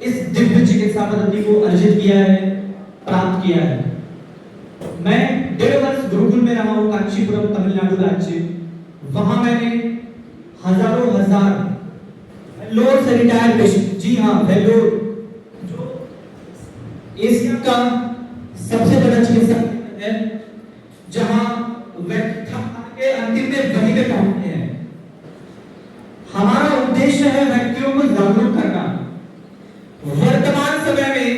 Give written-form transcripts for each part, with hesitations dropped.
इस दिव्य चिकित्सा पद्धति को अर्जित किया है, प्राप्त किया है। मैं 1.5 वर्ष गुरुकुल में रहा हूँ, कांचीपुरम, तमिलनाडु राज्य। वहां मैंने हजारों वेल्लोर से रिटायर्ड पेशेंट, जी हाँ वेल्लोर, जो एशिया का सबसे बड़ा चिकित्सा है, जहां के अंतिम में वहीं पे पहुंचते हैं। हमारा उद्देश्य है व्यक्तियों को जागरूक करना। वर्तमान समय में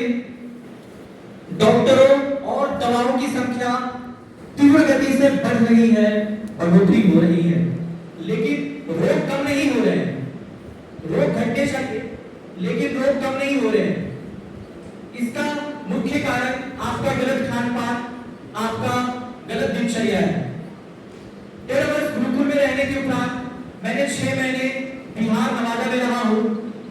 डॉक्टरों और दवाओं की संख्या तीव्र गति से बढ़ रही है, बढ़ोतरी हो रही है, लेकिन रोग कम नहीं हो रहे हैं। रोग घटते चाहिए, लेकिन रोग कम नहीं हो रहे हैं। इसका मुख्य कारण आपका गलत खान पान, आपका गलत दिनचर्या है। 1.5 वर्ष गुरुकुल में रहने के उपरांत मैंने 6 महीने बिहार नवादा में रहा हूँ।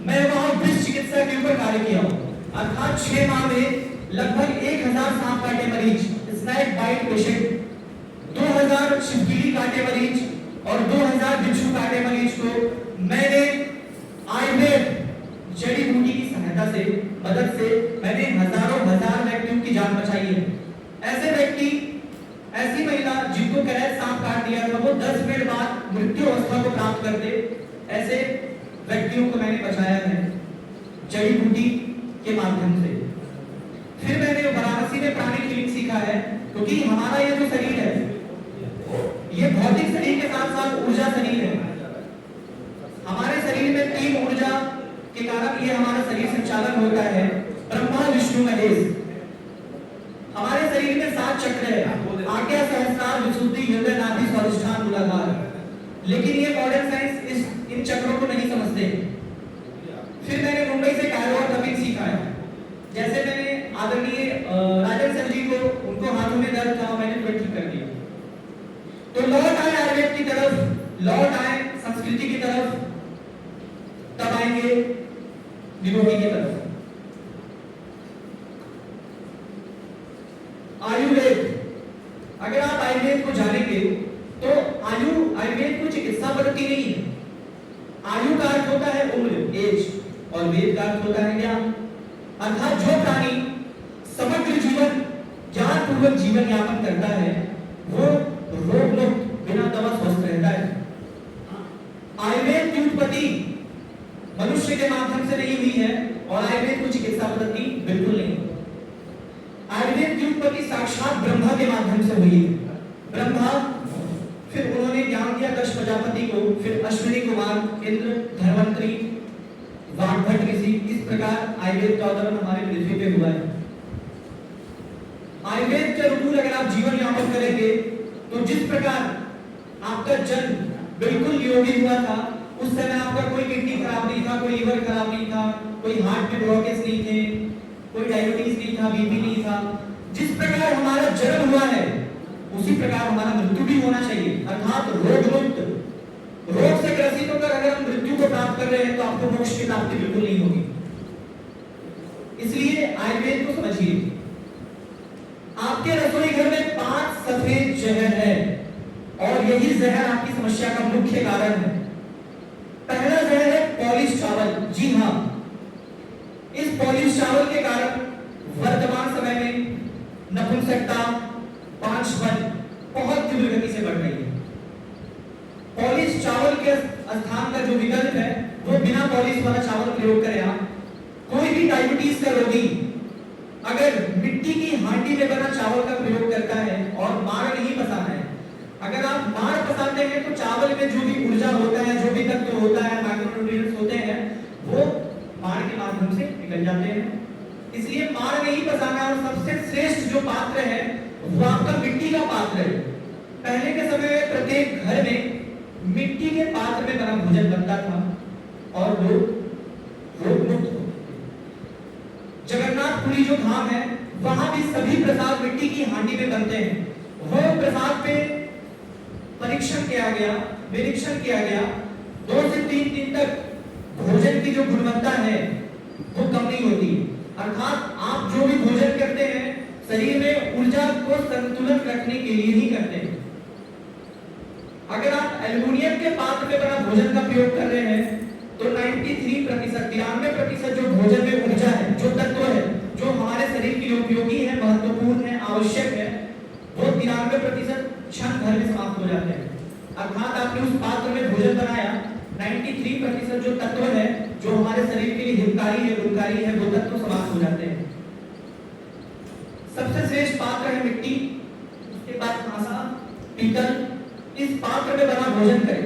मैं वहां वृक्ष चिकित्सा के ऊपर कार्य किया हूँ। अर्थात 6 माह में लगभग 1000 सांप काटे मरीज, स्नेक बाइट पेशेंट, 2000 छिपकली काटे मरीज और 2000 बिच्छू काटे मरीज को मैंने आयुर्वेद जड़ी बूटी की सहायता से, मदद से मैंने हजार व्यक्तियों की जान बचाई है। ऐसे व्यक्ति, ऐसी महिला जिनको करैत सांप काट दिया था, वो 10 मिनट बाद मृत्यु अवस्था को प्राप्त करते, ऐसे व्यक्तियों को मैंने बचाया है जड़ी बूटी के माध्यम से। फिर मैंने वाराणसी में प्राणी क्लिनिक सीखा है, क्योंकि हमारा ये जो शरीर है, ये भौतिक शरीर के साथ साथ ऊर्जा शरीर है। हमारे शरीर में 3 ऊर्जा के कारण ये हमारा शरीर संचालन होता है, ब्रह्मा विष्णु महेश। हमारे शरीर में 7 चक्र है, आज्ञा, सहस्त्रार, विशुद्धि, हृदय, नाभि, स्वादिष्ठान, मूलाधार। लेकिन ये मॉडर्न साइंस इन चक्रों को नहीं समझते। फिर मैंने मुंबई से कायो और तपिंग सीखा है। जैसे मैंने आदरणीय राजन सर जी को, उनको हाथों में दर्द था, मैंने तुरंत ठीक कर दिया। तो लौट आए आयुर्वेद की तरफ, लौट आए संस्कृति की तरफ, तब आएंगे निरोगी की तरफ। आयुर्वेद, अगर आप आयुर्वेद को जानेंगे तो आयुर्वेद को चिकित्सा पद्धति नहीं है। आयु का अर्थ होता है उम्र, एज, और वेद का अर्थ होता है ज्ञान। अर्थात जो प्राणी समग्र जीवन ज्ञान पूर्वक जीवन यापन करता है, वो रोग मुक्त, बिना दवा स्वस्थ रहता है। आयुर्वेद की उत्पत्ति मनुष्य के माध्यम से नहीं हुई है, और आयुर्वेद को चिकित्सा पद्धति बिल्कुल नहीं। आयुर्वेद की उत्पत्ति साक्षात ब्रह्मा के माध्यम से हुई है। ब्रह्मा, फिर उन्होंने ज्ञान दिया दक्ष प्रजापति को, फिर अश्विनी कुमार, इंद्र, धन्वंतरी, वाग्भट ऋषि। इस प्रकार आयुर्वेद का अवतरण हमारे पृथ्वी पे हुआ है। आयुर्वेद के अनुकूल अगर आप जीवन यापन करेंगे, तो जिस प्रकार आपका जन्म बिल्कुल निरोगी हुआ था, उस समय आपका कोई किडनी खराब नहीं था, कोई लीवर खराब नहीं था, कोई हार्ट में ब्लॉकेज नहीं थे, कोई डायबिटीज नहीं था, बीपी नहीं था। जिस प्रकार हमारा जन्म हुआ है, उसी प्रकार हमारा मृत्यु भी होना चाहिए। अर्थात रोग मुक्त, रोग से ग्रसित होकर अगर हम मृत्यु को प्राप्त कर रहे हैं, तो आपको मोक्ष की प्राप्ति बिल्कुल नहीं होगी। इसलिए आयुर्वेद को समझिए। आपके रसोई घर में 5 सफेद जहर है, और यही जहर आपकी समस्या का मुख्य कारण है। पहला जहर है पॉलिश चावल। जी हाँ, इस पॉलिश चावल के कारण वर्तमान समय में नपुंसकता, पांचपन बहुत तीव्र गति से बढ़ रही है। पॉलिश चावल के स्थान का जो विकल्प है, वो बिना पॉलिश वाला चावल प्रयोग करें। आप कोई भी डायबिटीज का रोगी अगर मिट्टी की हांडी में बना चावल का प्रयोग करता है, और माड़ नहीं पसाना है, अगर आप माड़ पसाते हैं तो चावल में जो भी ऊर्जा होता है, जो भी तत्व होता है, माइक्रोन्यूट्रिएंट्स होते हैं, वो माड़ के माध्यम से निकल जाते हैं। इसलिए माड़ नहीं पसाना। और सबसे श्रेष्ठ जो पात्र है, वो आपका मिट्टी का पात्र है। पहले के समय में प्रत्येक घर में मिट्टी के पात्र में बना भोजन बनता था, और लोग रोग मुक्त। जगन्नाथपुरी जो धाम है, वहां भी सभी प्रसाद मिट्टी की हांडी में बनते हैं। वो प्रसाद पे परीक्षण किया गया, निरीक्षण किया गया, 2 से 3 दिन तक भोजन की जो गुणवत्ता है, वो कम नहीं होती। अर्थात आप जो भी भोजन करते हैं, शरीर में ऊर्जा को संतुलन रखने के लिए ही करते हैं। अगर आप एल्युमिनियम के पात्र में बना भोजन का प्रयोग कर रहे हैं, तो 93% जो भोजन में ऊर्जा भर में समाप्त हो जाते हैं। अर्थात आपने उस पात्र में भोजन बनाया, 93% जो तत्व है जो हमारे शरीर के लिए हितकारी है, गुणकारी है, वो तत्व समाप्त हो जाते हैं। सबसे श्रेष्ठ पात्र है मिट्टी, उसके बाद कांसा, पीतल। इस पात्र में बना भोजन करें।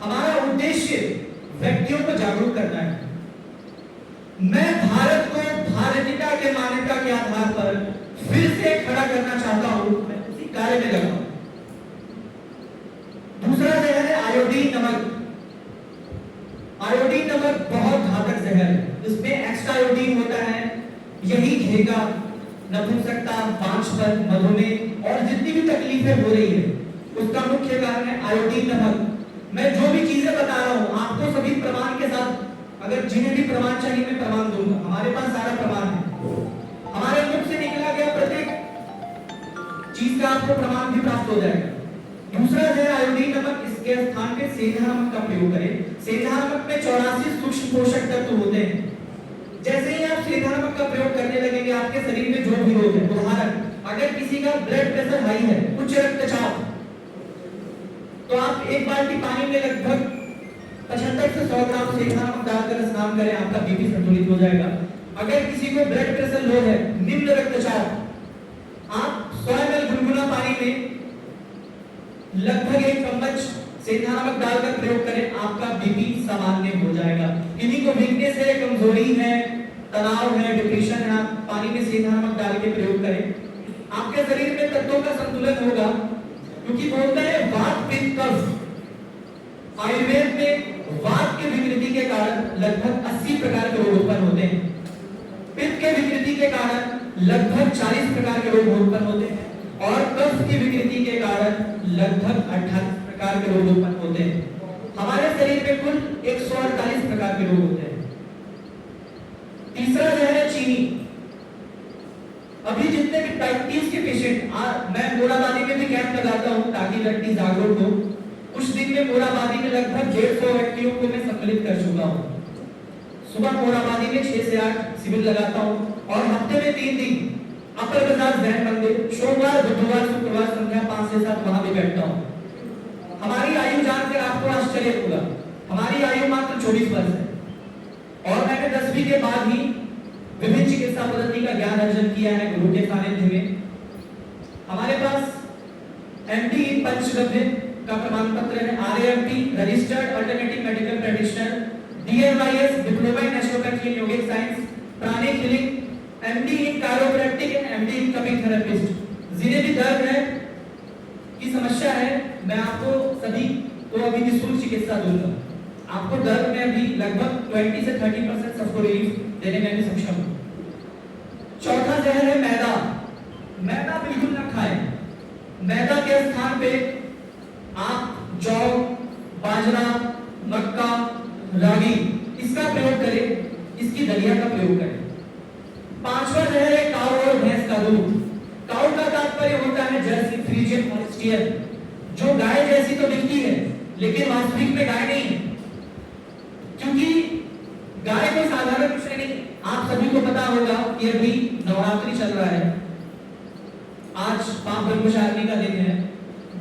हमारा उद्देश्य व्यक्तियों को जागरूक करना है। मैं भारत को भारतीयता के मान्यता के आधार पर फिर से खड़ा करना चाहता हूं, मैं उसी कार्य में लगा हूं। दूसरा जहर है आयोडीन नमक। आयोडीन नमक बहुत घातक जहर है। इसमें एक्स्ट्रा आयोडीन होता है। यही घेगा, नपुंसकता, बांझपन, मधुमेह और जितनी भी तकलीफें हो रही है उसका मुख्य कारण है आयोडीन नमक। मैं जो भी चीजें बता रहा हूं आपको सभी प्रमाण के साथ, अगर जिन्हें भी प्रमाण चाहिए मैं प्रमाण दूंगा। हमारे पास सारा प्रमाण है। हमारे मुख से निकला गया प्रत्येक चीज का आपको प्रमाण भी प्राप्त हो जाएगा। दूसरा है आयोडीन नमक। इसके स्थान पे सेंधा नमक का प्रयोग करें। सेंधा नमक में 84 सूक्ष्म पोषक तत्व होते हैं। जैसे ही आप सेंधा नमक का प्रयोग करने लगेंगे आपके शरीर में जो भी रोग है, उदाहरण अगर किसी का ब्लड प्रेशर हाई है, उच्च रक्तचाप, तो आप एक बाल्टी पानी में लगभग 75 से 100 ग्राम सेंधा नमक डालकर स्नान करें, आपका बीपी संतुलित हो जाएगा। अगर किसी को ब्लड प्रेशर लो है, निम्न रक्तचाप, आप 100 ml गुनगुना पानी में लगभग 1 चम्मच सेंधा नमक डालकर प्रयोग करें, आपका बीपी सामान्य हो जाएगा। किन्हीं को वीकनेस है, कमजोरी है, तनाव है, डिप्रेशन है, आप पानी में सेंधा नमक डाल के प्रयोग करें, आपके शरीर में तत्वों का संतुलन होगा। क्योंकि बोलते हैं वात पित्त कफ। आयुर्वेद में वात के विकृति के कारण लगभग 80 प्रकार के रोग उत्पन्न होते हैं। पित्त के विकृति के कारण लगभग 40 प्रकार के रोग उत्पन्न होते हैं और कफ की विकृति के कारण लगभग 28 प्रकार के रोग उत्पन्न होते हैं। हमारे शरीर में कुल 148 प्रकार के रोग होते हैं। तीसरा जो है चीनी। अभी जितने भी डायबिटीज के पेशेंट, मैं मोराबादी में भी कैंप लगाता हूं ताकि व्यक्ति जागरूक हो। कुछ दिन में मोराबादी में लगभग 150 व्यक्तियों को मैं सम्मिलित कर चुका हूं। सुबह मोराबादी में 6 से 8 शिविर लगाता हूं और हफ्ते में 3 दिन अपर बाजार जैन मंदिर, सोमवार, बुधवार, शुक्रवार संध्या 5 से 7 वहां भी बैठता हूं। हमारी आयु जानकर आपको आश्चर्य होगा, हमारी आयु मात्र 24 वर्ष है और मैंने 10वीं के बाद ही विभिन्न चिकित्सा पद्धति का ज्ञान अर्जन किया है गुरु के सानिध्य में। हमारे पास एमडी इन पंचगव्य का प्रमाण पत्र है, RAMP registered alternative medical practitioner, DMIS diploma in naturopathy and yogic science, pranic healing, MD in chiropractic and MD in cupping therapist. जिन्हें भी दर्द है की समस्या है, मैं आपको सभी को अभी निःशुल्क चिकित्सा दूंगा। आपको दर्द में अभी लगभग 20 से 30% सबको रिलीफ देने में भी सक्षम हूं। चौथा जहर है मैदा। मैदा बिल्कुल ना खाएं। मैदा के स्थान पे आप जौ, बाजरा, मक्का, रागी इसका प्रयोग करें, इसकी दलिया का प्रयोग करें। पांचवा जहर है काऊ और भैंस का दूध। काऊ का तात्पर्य होता है जर्सी, फ्रीजियन, हॉल्स्टियन, जो गाय जैसी तो दिखती है लेकिन वास्तविक में गाय नहीं है। क्योंकि गाय कोई साधारण विषय नहीं। आप सभी को पता होगा कि अभी नवरात्रि चल रहा है, आज मां ब्रह्मचारिणी का दिन है।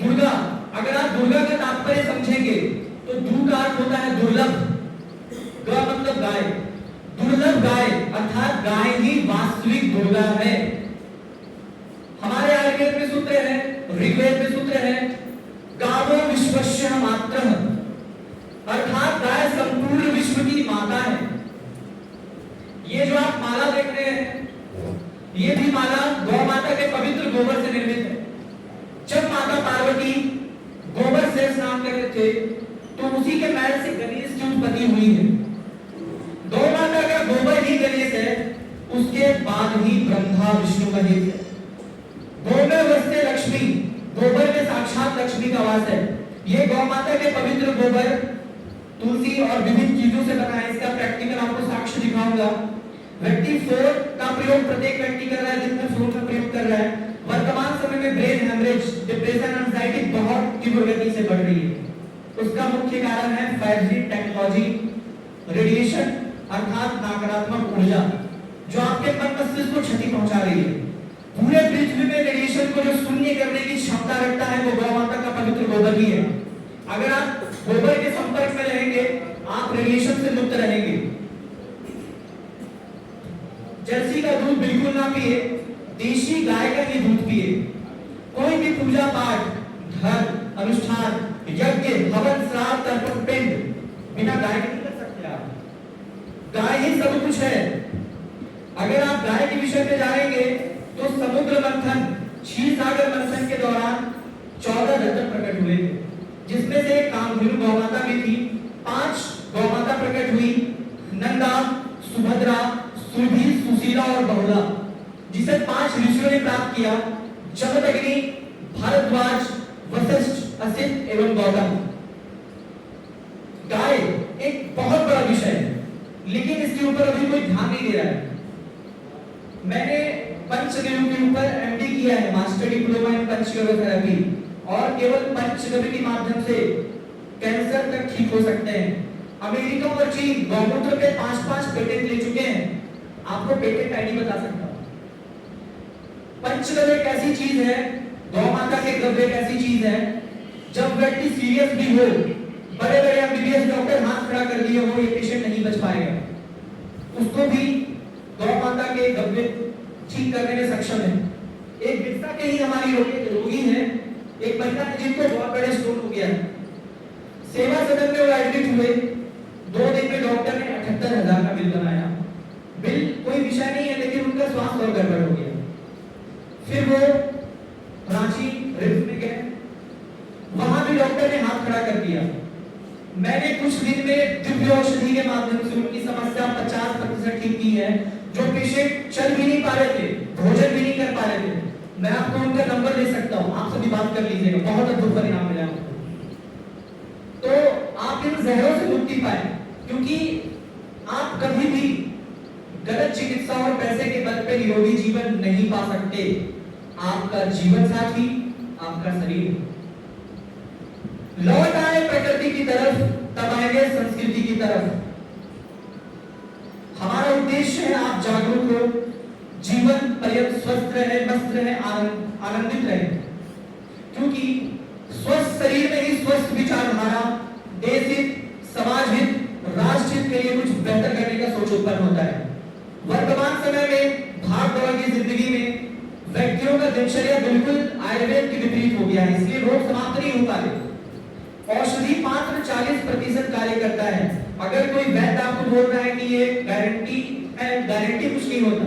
दुर्गा, अगर आप दुर्गा का तात्पर्य समझेंगे तो दू का अर्थ होता है दुर्लभ, ग मतलब गाय, दुर्लभ गाय अर्थात गाय ही वास्तविक दुर्गा है। हमारे आयुर्वेद में सूत्र है, ऋग्वेद में सूत्र है, गावो विश्वस्य मात्रः, अर्थात गाय संपूर्ण विश्व की माता है। ये जो आप माला देख रहे हैं, ये भी माला गौ माता के पवित्र गोबर से निर्मित है। जब माता पार्वती गोबर से स्नान कर रहे थे तो उसी के मैल से गणेश की उत्पत्ति हुई है। गौ माता का गोबर ही गणेश है, उसके बाद ही ब्रह्मा विष्णु गणेश है। गौ में वसते लक्ष्मी, गोबर में साक्षात लक्ष्मी का वास है। ये गौ माता के पवित्र गोबर तुलसी और विभिन्न चीजों से बना है। इसका प्रैक्टिकल आपको साक्ष्य दिखाऊंगा। व्यक्ति फोन का प्रयोग प्रत्येक व्यक्ति कर रहा है, दिन भर फोन का प्रयोग कर रहा है। वर्तमान समय में ब्रेन हेमरेज, डिप्रेशन, एंजाइटी बहुत तीव्र गति से बढ़ रही है। उसका मुख्य कारण है 5G टेक्नोलॉजी, रेडिएशन अर्थात नकारात्मक ऊर्जा जो आपके मन मस्तिष्क को क्षति पहुंचा रही है। पूरे पृथ्वी में रेडिएशन को जो शून्य करने की क्षमता रखता है वो गौ माता का पवित्र गोबर ही है। अगर आप गोबर के संपर्क में रहेंगे आप रेडिएशन से मुक्त रहेंगे। जर्सी का दूध बिल्कुल ना पिए, देशी गाय का ही दूध पिए। कोई भी पूजा पाठ, धर्म, अनुष्ठान, यज्ञ, हवन, श्राद्ध, तर्पण, पिंड बिना गाय के नहीं कर सकते आप। गाय ही सब कुछ है। अगर आप गाय के विषय में जानेंगे तो समुद्र मंथन, क्षीर सागर मंथन के दौरान 14 रत्न प्रकट हुए, जिसमें से कामधेनु गौ माता भी थी। 5 गौ माता प्रकट हुई, नंदा, सुभद्रा, सुरभि, सुशीला और बहुला, जिसे 5 ऋषियों ने प्राप्त किया, जमदग्नि, भारद्वाज, वशिष्ठ, असित एवं गौतम। गाय एक बहुत बड़ा विषय है, लेकिन इसके ऊपर अभी कोई ध्यान नहीं दे रहा है। मैंने पंचगव्य के ऊपर एमडी किया है, master diploma in panchagavya therapy, और केवल पंचगव्य के माध्यम से कैंसर तक ठीक हो सकते हैं। अमेरिका और चीन गौमूत्र पे 5-5 पेटेंट ले चुके हैं। आपको पेटेंट आईडी बता सकता हूं। पंचगव्य एक ऐसी चीज है, गौ माता के गव्य एक ऐसी चीज है, जब व्यक्ति सीरियस भी हो, बड़े बड़े एमबीबीएस डॉक्टर हाथ खड़ा कर दिए हो, ये पेशेंट नहीं बच पाएगा, उसको भी गौ माता के गव्य ठीक करने में सक्षम है। एक विरसा के ही हमारी रोगी है, एक महिला है जिनको बहुत बड़े स्टोन हो गया। सेवा सदन में वो एडमिट हुए, 2 दिन में डॉक्टर ने 78,000 का बिल बनाया। बिल कोई विषय नहीं है, लेकिन उनका स्वास्थ्य और गड़बड़ हो गया। फिर वो रांची रिम्स में गए, वहां भी डॉक्टर ने हाथ खड़ा कर दिया। मैंने कुछ दिन में दिव्य औषधि के माध्यम से उनकी समस्या 50% ठीक की है। जो पेशेंट चल भी नहीं पा रहे थे, भोजन भी नहीं कर पा रहे थे, मैं आपको उनका नंबर दे सकता हूं, आप सभी बात कर लीजिएगा, बहुत अद्भुत परिणाम मिला आपको। तो आप इन जहरों से मुक्ति पाए, क्योंकि आप कभी भी गलत चिकित्सा और पैसे के बल पे निरोगी जीवन नहीं पा सकते। आपका जीवन साथी आपका शरीर। लौट आए प्रकृति की तरफ, तब आएंगे संस्कृति की तरफ। हमारा उद्देश्य है आप जागरूक हो, जीवन पर्यंत स्वस्थ रहे, मस्त रहे, आनंदित रहे, क्योंकि स्वस्थ शरीर में ही स्वस्थ विचारधारा, देश हित, समाज हित, राष्ट्र हित के लिए कुछ बेहतर करने का सोच उत्पन्न होता है। वर्तमान समय में भाग दौड़ की जिंदगी में व्यक्तियों का दिनचर्या बिल्कुल आयुर्वेद के विपरीत हो गया है, इसलिए रोग समाप्त नहीं हो पा रहे। औषधि मात्र 40% कार्य करता है। अगर कोई वैद्य आपको बोल रहा है कि ये गारंटी है, गारंटी कुछ नहीं होता।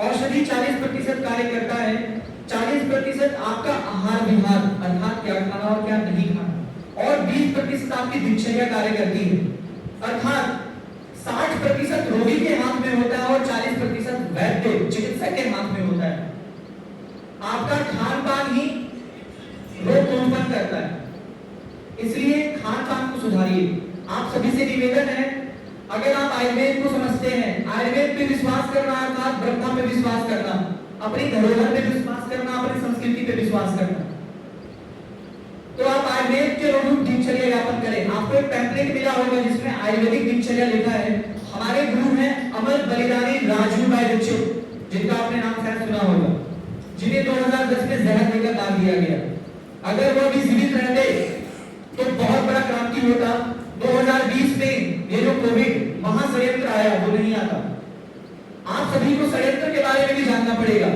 औषधि 40% कार्य करता है, 40% आपका आहार विहार, अर्थात क्या खाना और क्या नहीं खाना, और 20% आपकी दिनचर्या कार्य करती है। अर्थात 60% रोगी के हाथ में होता है और 40% वैद्य चिकित्सक के हाथ में होता है। आपका खान पान ही रोग को उत्पन्न करता है, इसलिए खान पान को सुधारिए। आप सभी से निवेदन है, अगर आप आयुर्वेद को समझते हैं, आयुर्वेद पे विश्वास करना अर्थात ब्रह्मा पे विश्वास करना, अपनी धरोहर पे विश्वास करना, अपनी संस्कृति पे विश्वास करना, तो आप आयुर्वेद के अनुरूप दिनचर्या यापन करें। आपको एक पैम्पलेट मिला होगा जिसमें आयुर्वेदिक दिनचर्या लिखा है। हमारे गुरु हैं अमर बलिदानी राजू भाई दीक्षित, जिनका आपने नाम शायद सुना होगा, जिन्हें 2010 में जहर देकर दान दिया गया। अगर वो भी जीवित रहते तो बहुत बड़ा क्रांति होता। 2020 में ये जो कोविड महाषड्यंत्र आया वो नहीं आता। आप सभी को षड्यंत्र के बारे में भी जानना पड़ेगा।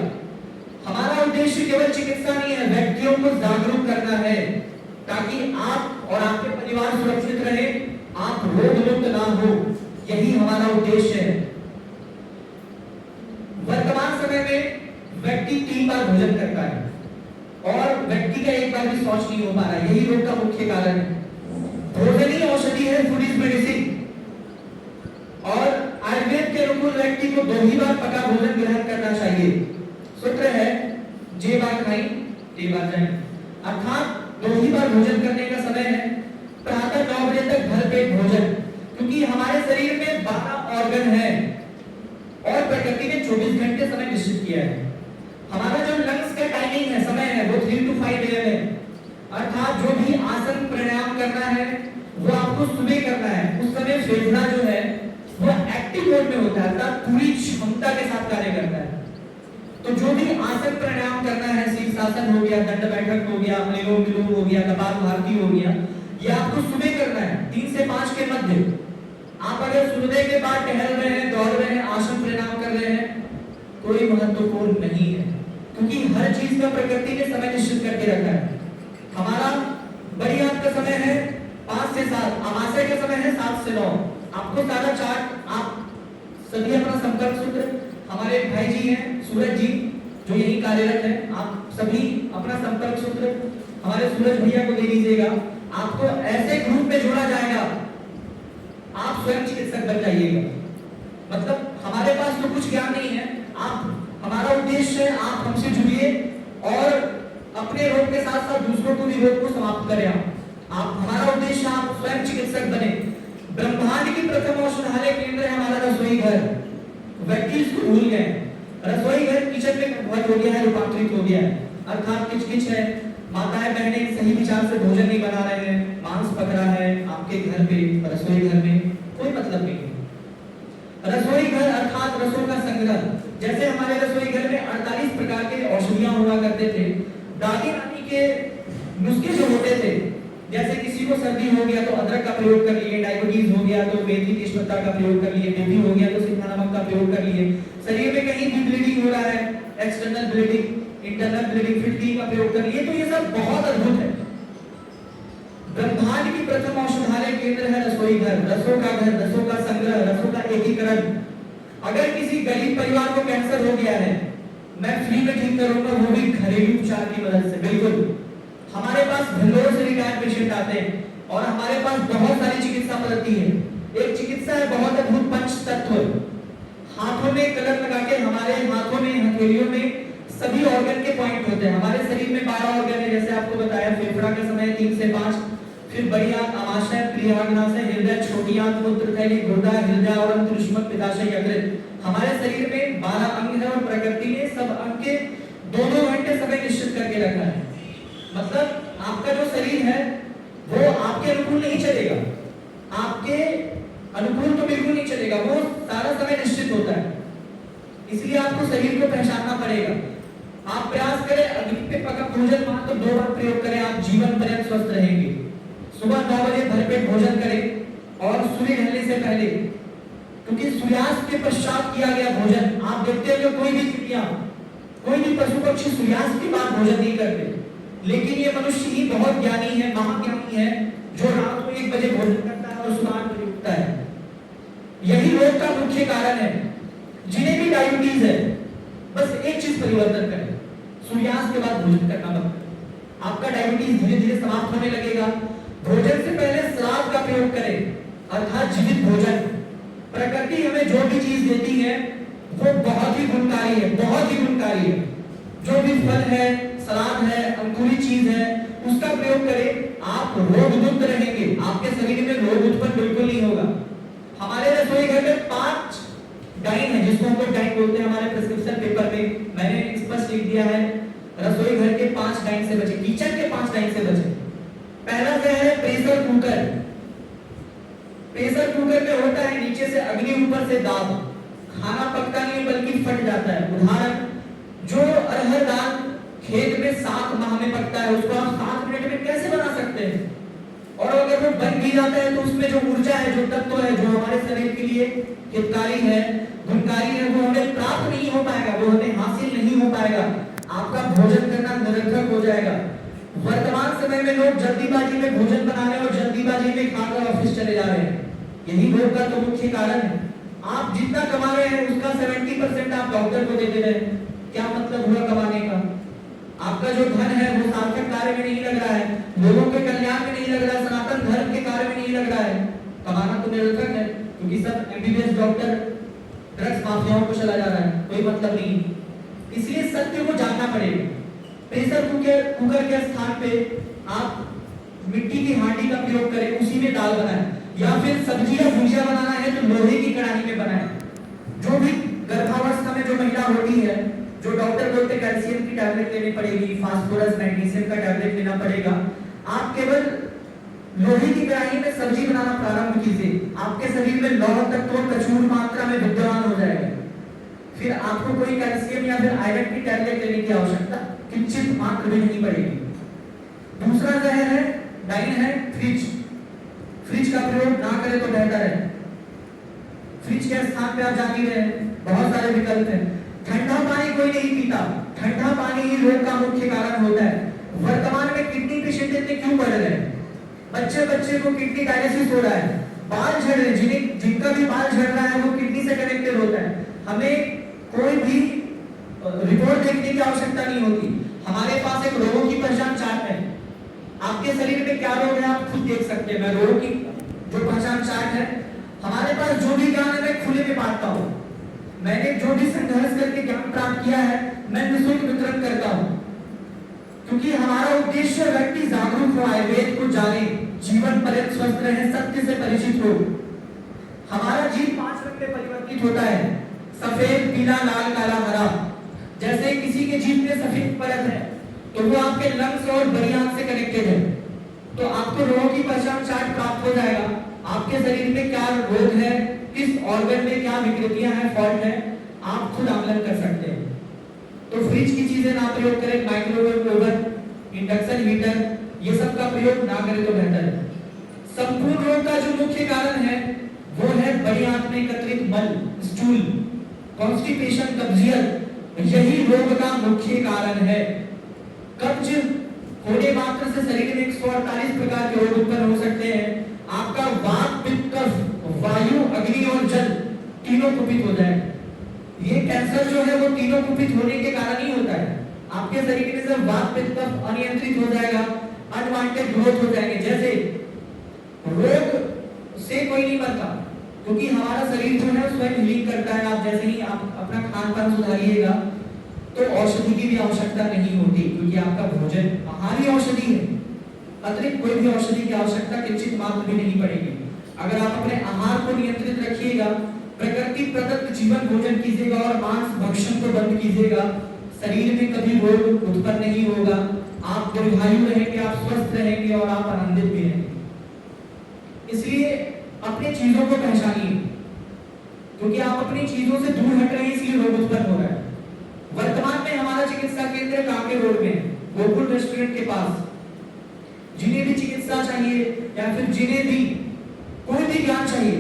हमारा उद्देश्य केवल चिकित्सा नहीं है, व्यक्तियों को जागरूक करना है, ताकि आप और आपके परिवार सुरक्षित रहे, आप रोग मुक्त ना हो, यही हमारा उद्देश्य है। वर्तमान समय में व्यक्ति 3 बार भोजन करता है और व्यक्ति का एक बार भी शौच नहीं हो पा रहा है, यही रोग का मुख्य कारण है। भोजन ही औषधि है, फूड इज मेडिसिन। और आयुर्वेद के अनुकूल व्यक्ति को 2 ही बार पका भोजन ग्रहण करना चाहिए। सूत्र है जे बार खाई ते बार जाए, अर्थात 2 ही बार भोजन करने का समय है। प्रातः 9 बजे तक भर पेट भोजन, क्योंकि हमारे शरीर में 12 ऑर्गन है और प्रकृति ने 24 घंटे समय निश्चित किया है। हमारा जो लंग्स का टाइमिंग है, समय है, वो 3 to 5 AM है। अर्थात जो भी आसन प्राणायाम करना है वो आपको सुबह करना है। उस समय फेफड़ा जो है वो एक्टिव मोड में होता है, अर्थात पूरी क्षमता के साथ कार्य करता है। तो जो भी आसन प्राणायाम करना है, शीर्षासन हो गया, दंड बैठक हो गया, अनुलोम विलोम हो गया, कपालभाति हो गया, ये आपको सुबह करना है 3 से 5 के मध्य। आप अगर सूर्योदय के बाद टहल रहे हैं, दौड़ रहे हैं, आसन प्राणायाम कर रहे हैं, कोई महत्वपूर्ण नहीं है, क्योंकि हर चीज का प्रकृति ने समय निश्चित करके रखा है। हमारा बड़ी रात का समय है 5 से 7, अमावस्या का समय है 7 से 9। आपको सारा चार्ट, आप सभी अपना संपर्क सूत्र, हमारे भाई जी हैं सूरज जी जो यही कार्यरत है, आप सभी अपना संपर्क सूत्र हमारे सूरज भैया को दे दीजिएगा। आपको ऐसे ग्रुप में जोड़ा जाएगा, आप स्वयं चिकित्सक बन जाइएगा। मतलब हमारे पास तो कुछ ज्ञान नहीं है, आप, हमारा उद्देश्य है आप हमसे जुड़िए और अपने रोग के साथ साथ दूसरों को भी रोग को समाप्त करें। आप हमारा उद्देश्य आप स्वयं चिकित्सक बने। ब्रह्मांड की प्रथम औषधालय केंद्र है हमारा रसोई घर। व्यक्ति इसको भूल गए, रसोई घर किचन में कन्वर्ट हो गया है, रूपांतरित हो गया है, अर्थात किच-किच है। माताएं बहनें सही विचार से भोजन नहीं बना रहे हैं, मांस पक रहा है आपके घर पे, रसोई घर में कोई मतलब नहीं है। रसोई घर अर्थात रसों का संग्रह। जैसे हमारे रसोई घर में 48 प्रकार के औषधियां हुआ करते थे। दादी नानी के नुस्खे जो होते थे, जैसे किसी को सर्दी हो गया तो अदरक का प्रयोग कर लिए, डायबिटीज हो गया तो मेथी तेजपत्ता का प्रयोग कर लिए, बीपी हो गया तो सिंधा नमक का प्रयोग कर लिए, शरीर में कहीं भी ब्लीडिंग हो रहा है, एक्सटर्नल ब्लीडिंग, इंटरनल ब्लीडिंग, फिटकिंग का प्रयोग कर लिए। तो ये सब बहुत अद्भुत है। ब्रह्मांड की प्रथम औषधालय केंद्र है रसोई घर, रसों का घर, रसों का संग्रह, रसों का एकीकरण। अगर किसी गरीब परिवार को कैंसर हो गया है, मैं फ्री में ठीक करूंगा, वो भी घरेलू उपचार की मदद से। बिल्कुल, हमारे पास भेल्लोर से रिटायर्ड पेशेंट आते हैं और हमारे पास बहुत सारी चिकित्सा पद्धति है। एक चिकित्सा है बहुत अद्भुत पंचतत्व। हाथों में कलर लगा के, हमारे हाथों में, हथेलियों में सभी ऑर्गन के पॉइंट होते हैं। हमारे शरीर में 12 ऑर्गन है, जैसे आपको बताया। फेफड़ा का समय 3 से 5, फिर बड़ी आंत, आमाशय, प्रियाग्नाशय, हृदय, छोटी आंत, मूत्रथैली, गुर्दा, हृदय और अंतरिक्ष पित्ताशय, यकृत। हमारे शरीर में 12 अंग है और प्रकृति ने सब अंग के 2-2 घंटे समय निश्चित करके रखा है। मतलब आपका जो शरीर है वो आपके अनुकूल नहीं चलेगा, आपके अनुकूल तो बिल्कुल नहीं चलेगा, वो सारा समय निश्चित होता है। इसलिए आपको शरीर को पहचानना पड़ेगा। आप प्रयास करें, अग्नि पे पका भोजन मात्र 2 बार प्रयोग करें, आप जीवन पर्यंत स्वस्थ रहेंगे। सुबह 9 बजे भरपेट भोजन करें और सूर्य ढलने से पहले, क्योंकि सूर्यास्त के पश्चात किया गया भोजन, आप देखते हैं कि कोई भी चिड़िया, कोई भी पशु पक्षी सूर्यास्त के बाद भोजन नहीं करते, लेकिन ये मनुष्य ही बहुत ज्ञानी है, महाज्ञानी है, जो रात को 1 बजे भोजन करता है और सुबह 8 बजे उठता है। यही रोग का मुख्य कारण है। जिन्हें भी डायबिटीज है, बस एक चीज परिवर्तन करें, सूर्यास्त के बाद भोजन करना बंद। आपका डायबिटीज धीरे धीरे समाप्त होने लगेगा। भोजन से पहले सलाद का प्रयोग करें, अर्थात जीवित भोजन। प्रकृति हमें जो भी चीज देती है वो बहुत ही गुणकारी है, बहुत ही गुणकारी है। जो भी फल है, सलाद है, अंकुरित चीज है, उसका प्रयोग करें, आप रोग मुक्त रहेंगे, आपके शरीर में रोग उत्पन्न बिल्कुल नहीं होगा। हमारे रसोई घर में 5 डाइन है, जिसको हम लोग डाइन बोलते हैं। हमारे प्रिस्क्रिप्शन पेपर में मैंने स्पष्ट लिख दिया है, रसोई घर के 5 डाइन से बचे, किचन के 5 डाइन से बचे। पहला क्या है? Pressure cooker. प्रेशर कुकर में होता है नीचे से अग्नि, ऊपर से दाब, खाना पकता नहीं बल्कि फट जाता है। उदाहरण, जो अरहर दाल खेत में 7 माह में पकता है, उसको आप 7 मिनट में कैसे बना सकते हैं? और अगर वो बन भी जाता है तो उसमें जो ऊर्जा है, जो तत्व है, जो हमारे शरीर के लिए हितकारी है, गुणकारी है, वो हमें प्राप्त नहीं हो पाएगा, वो हमें हासिल नहीं हो पाएगा। आपका भोजन करना निरर्थक हो जाएगा। वर्तमान समय में लोग जल्दीबाजी में भोजन बना रहे हैं और जल्दीबाजी में खाकर ऑफिस चले जा रहे हैं। यही रोग का तो मुख्य कारण है। आप जितना कमा रहे हैं उसका 70% आप डॉक्टर को दे दे रहे हैं। क्या मतलब हुआ कमाने का? आपका जो धन है वो सार्थक कार्य में नहीं लग रहा है, लोगों के कल्याण में नहीं लग रहा है, सनातन धर्म के कार्य में नहीं लग रहा है। कमाना तो निरर्थक है, क्योंकि सब एमबीबीएस डॉक्टर ड्रग्स माफियाओं को चला जा रहा है, कोई मतलब नहीं। इसलिए सत्य को जानना पड़ेगा। प्रेशर कुकर के स्थान पे आप मिट्टी की हांडी का प्रयोग करें, उसी में दाल बनाएं, या फिर सब्जी या भुजिया बनाना है तो लोहे की कढ़ाई में बनाएं। जो भी गर्भावस्था में जो महिला होती है, जो डॉक्टर बोलते कैल्शियम की टैबलेट लेनी पड़ेगी, फास्फोरस, मैग्नीशियम का टैबलेट लेना पड़ेगा, आप केवल लोहे की कढ़ाई में सब्जी बनाना प्रारंभ कीजिए। आपके शरीर में लौह तत्व प्रचुर मात्रा में विद्यमान हो जाएगा। फिर आपको कोई कैल्शियम या फिर आयरन की टैबलेट लेने की आवश्यकता किंचित मात्र भी नहीं पड़ेगी। दूसरा जहर है, डाइन है फ्रिज। फ्रिज का प्रयोग ना करें तो बेहतर है। फ्रिज के स्थान पे आप जान ही रहे हैं, बहुत सारे विकल्प हैं। ठंडा पानी कोई नहीं पीता, ठंडा पानी ही रोग का मुख्य कारण होता है। वर्तमान में किडनी पेशेंट इतने क्यों बढ़ रहे हैं? बच्चे बच्चे को किडनी डायलिसिस हो रहा है, बाल झड़ रहे हैं, जिनका भी बाल झड़ रहा है वो किडनी से कनेक्टेड होता है। हमें कोई भी रिपोर्ट देखने की आवश्यकता नहीं होती, हमारे पास एक रोगों की पहचान चार्ट है। आपके शरीर में क्या रोग है आप खुद देख सकते हैं। मैं रोगों की जो पहचान चार्ट है, हमारे पास जो भी ज्ञान है मैं खुले में बांटता हूँ। मैंने जो भी संघर्ष करके ज्ञान प्राप्त किया है मैं निःशुल्क वितरण करता हूँ, क्योंकि हमारा उद्देश्य व्यक्ति जागरूक हो, आयुर्वेद को जाने, जीवन पर्यंत स्वस्थ रहे, सत्य से परिचित हो। हमारा जीव 5 रंग में परिवर्तित होता है, सफेद, पीला, लाल, काला, हरा। जैसे किसी के जीव में सफेद परत है तो वो आपके लंग्स और बड़ी आंत से कनेक्टेड है। तो आपको रोगों की पहचान चार्ट प्राप्त हो जाएगा, आपके शरीर में क्या रोग है, किस ऑर्गन में क्या विकृतियां हैं, फॉल्ट है, आप खुद आकलन कर सकते हैं। तो फ्रिज की चीजें ना प्रयोग करें, माइक्रोवेव ओवन, इंडक्शन हीटर, ये सब का प्रयोग ना करें तो बेहतर है। संपूर्ण रोग का जो मुख्य कारण है वो है बड़ी आंत में एकत्रित मल, स्टूल, कॉन्स्टिपेशन, कब्जियत, यही रोग का मुख्य कारण है। कब्ज होने मात्र से शरीर में 148 प्रकार के रोग उत्पन्न हो सकते हैं। आपका वात, पित्त, कफ, वायु, अग्नि और जल तीनों कुपित हो जाए। ये कैंसर जो है वो तीनों कुपित होने के कारण ही होता है। आपके शरीर में जब वात, पित्त, कफ अनियंत्रित हो जाएगा, अनवांटेड ग्रोथ हो जाएंगे। जैसे रोग से कोई नहीं मरता, क्योंकि हमारा शरीर जो है स्वयं हीलिंग करता है। आप जैसे ही आप अपना खान पान सुधारिएगा तो औषधि की भी आवश्यकता नहीं होती, क्योंकि आपका भोजन आहार ही औषधि है। अतिरिक्त कोई भी औषधि की आवश्यकता किंचित मात्र भी नहीं पड़ेगी। अगर आप अपने आहार को नियंत्रित रखिएगा, प्रकृति प्रदत्त जीवन भोजन कीजिएगा और मांस भक्षण को बंद कीजिएगा, शरीर में कभी रोग उत्पन्न नहीं होगा। आप दीर्घायु रहेंगे, आप स्वस्थ रहेंगे और आप आनंदित भी रहेंगे। इसलिए अपनी चीजों को पहचानिए, क्योंकि आप अपनी चीजों से दूर हट रहे हैं, इसलिए रोग उत्पन्न हो रहा है। वर्तमान में हमारा चिकित्सा केंद्र कांके रोड में गोकुल रेस्टोरेंट के पास। जिन्हें भी चिकित्सा चाहिए या फिर जिन्हें भी कोई भी ज्ञान चाहिए,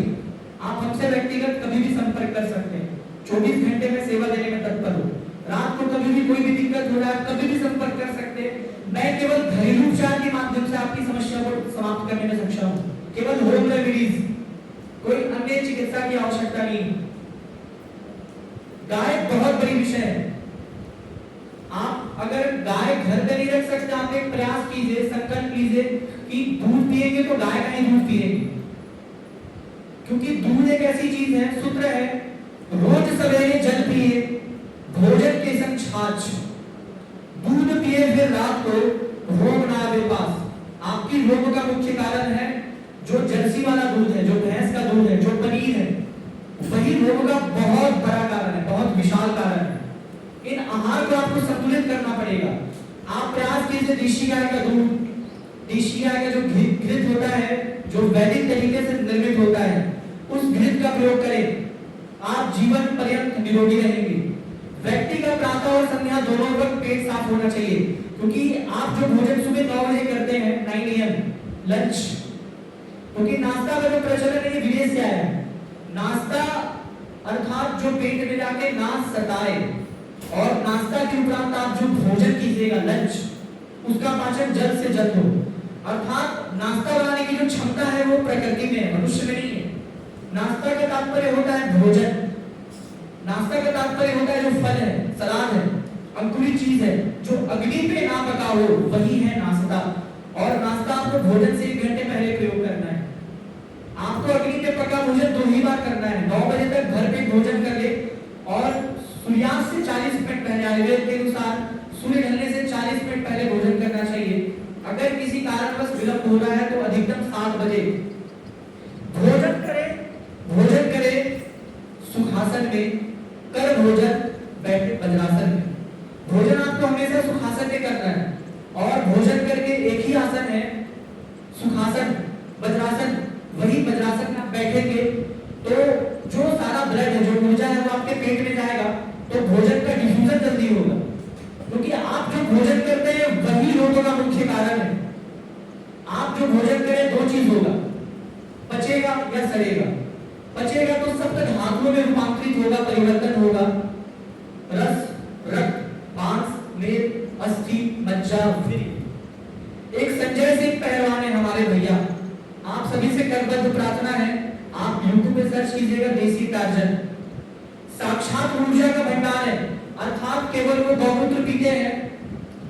आप हमसे व्यक्तिगत कभी भी संपर्क कर सकते हैं। 24 घंटे में सेवा देने में तत्पर हूँ। रात को कभी भी कोई भी दिक्कत हो रहा है, कभी भी संपर्क कर सकते हैं। मैं केवल घरेलू उपचार के माध्यम से आपकी समस्या को समाप्त करने में सक्षम हूँ, केवल होम रेमेडीज, कोई अन्य चिकित्सा की आवश्यकता नहीं। गाय बहुत बड़ी विषय है। आप अगर गाय घर में नहीं रख सकते, आप एक प्रयास कीजिए, संकल्प कीजिए कि दूध पिएंगे तो गाय का ही दूध पिएंगे, क्योंकि दूध एक ऐसी चीज है, सूत्र है, रोज सवेरे जल पिए, भोजन के संग छाछ, दूध पिए फिर रात को, रोग ना आवे पास। आपकी रोग का मुख्य कारण है जो जर्सी वाला दूध है, जो भैंस का दूध है, जो पनीर है, वही रोग का बहुत बड़ा कारण है, बहुत विशाल कारण है। इन आहार को आपको संतुलित करना पड़ेगा। आप प्रयास कीजिए देशी गाय का दूध, देशी गाय का जो घृत होता है, जो वैदिक तरीके से निर्मित होता है, उस घृत का प्रयोग करें। आप जीवन पर्यंत निरोगी रहेंगे। व्यक्ति का प्रातः और संध्या दोनों वक्त पेट साफ होना चाहिए, क्योंकि आप जो भोजन सुबह 9 बजे करते हैं, 9 AM लंच, क्योंकि नाश्ता का जो प्रचलन है ये विदेश से आया है। नाश्ता अर्थात जो पेट में जाके नाश सताए, और नाश्ता के उपरांत आप जो भोजन कीजिएगा लंच, उसका पाचन जल्द से जल्द हो। अर्थात नाश्ता बनाने की जो क्षमता है वो प्रकृति में है, मनुष्य में नहीं है। नाश्ता का तात्पर्य होता है भोजन, नाश्ता का तात्पर्य होता है जो फल है, सलाद है, अंकुरित चीज है, जो अग्नि पे ना पका हो, वही है नाश्ता। और नाश्ता आपको भोजन से 1 घंटे पहले प्रयोग करना है। आपको अग्नि पे पका भोजन 2 ही बार करना है। 9 बजे तक घर पे भोजन कर ले और सूर्यास्त से 40 मिनट पहले, आयुर्वेद के अनुसार सूर्य ढलने से 40 मिनट पहले भोजन करना चाहिए। अगर किसी कारणवश विलंब हो रहा है तो अधिकतम 7 बजे भोजन करें। भोजन करें सुखासन में, कर भोजन बैठे वज्रासन में। भोजन आपको हमेशा सुखासन में करना है, और भोजन करके एक ही आसन है सुखासन, वज्रासन। वही वज्रासन में आप बैठेंगे तो जो सारा ब्लड है, जो ऊर्जा है, वो आपके पेट में जाएगा तो भोजन का डिफ्यूजन जल्दी होगा, क्योंकि आप जो भोजन करते हैं वही रोगों का मुख्य कारण है। आप जो भोजन करें दो चीज होगा, पचेगा या सड़ेगा। पचेगा तो सब तक धातुओं में रूपांतरित होगा, परिवर्तन होगा, रस, रक्त, मांस, मेद, अस्थि, मज्जा, एक संजय सिंह पहलवान है हमारे भैया, आप सभी से करबद्ध प्रार्थना है, आप यूट्यूब पे सर्च कीजिएगा देसी टार्जन, साक्षात ऊर्जा का भंडार है। अर्थात केवल वो गौमूत्र पीते हैं,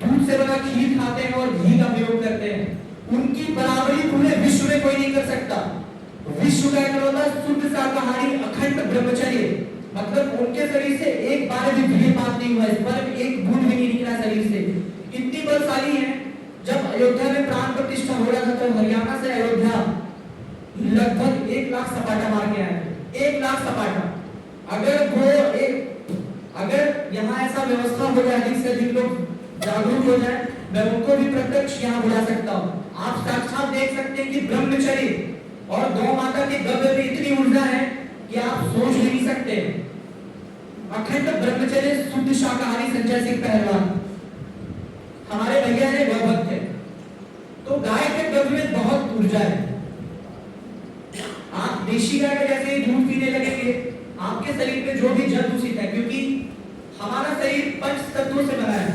दूध से बना खीर खाते हैं और घी का प्रयोग करते हैं, उनकी बराबरी पूरे विश्व में कोई नहीं कर सकता। विश्व का इकलौता शुद्ध शाकाहारी अखंड ब्रह्मचर्य, मतलब उनके शरीर से एक बार भी वीर्यपात नहीं हुआ, इस पर एक बूंद भी नहीं निकला शरीर से, इतनी बलशाली है। जब अयोध्या में प्राण प्रतिष्ठा हो रहा था तो हरियाणा से अयोध्या लगभग 1 लाख सपाटा मार के आए, 1 लाख सपाटा। अगर यहाँ ऐसा व्यवस्था हो जाए, अधिक से अधिक लोग जागरूक हो जाए, मैं उनको भी प्रत्यक्ष यहाँ बुला सकता हूँ। आप साक्षात देख सकते हैं कि ब्रह्मचर्य और गौ माता के गर्भ में इतनी ऊर्जा है कि आप सोच नहीं सकते। अखंड ब्रह्मचर्य शुद्ध शाकाहारी संजय सिंह पहलवान हमारे भैया है, गौभक्त है, तो गाय के गर्भ में बहुत ऊर्जा है। आप देशी गाय का जैसे ही दूध पीने लगेंगे, आपके शरीर में जो भी जल दूषित है, क्योंकि हमारा शरीर पंच तत्वों से बना है।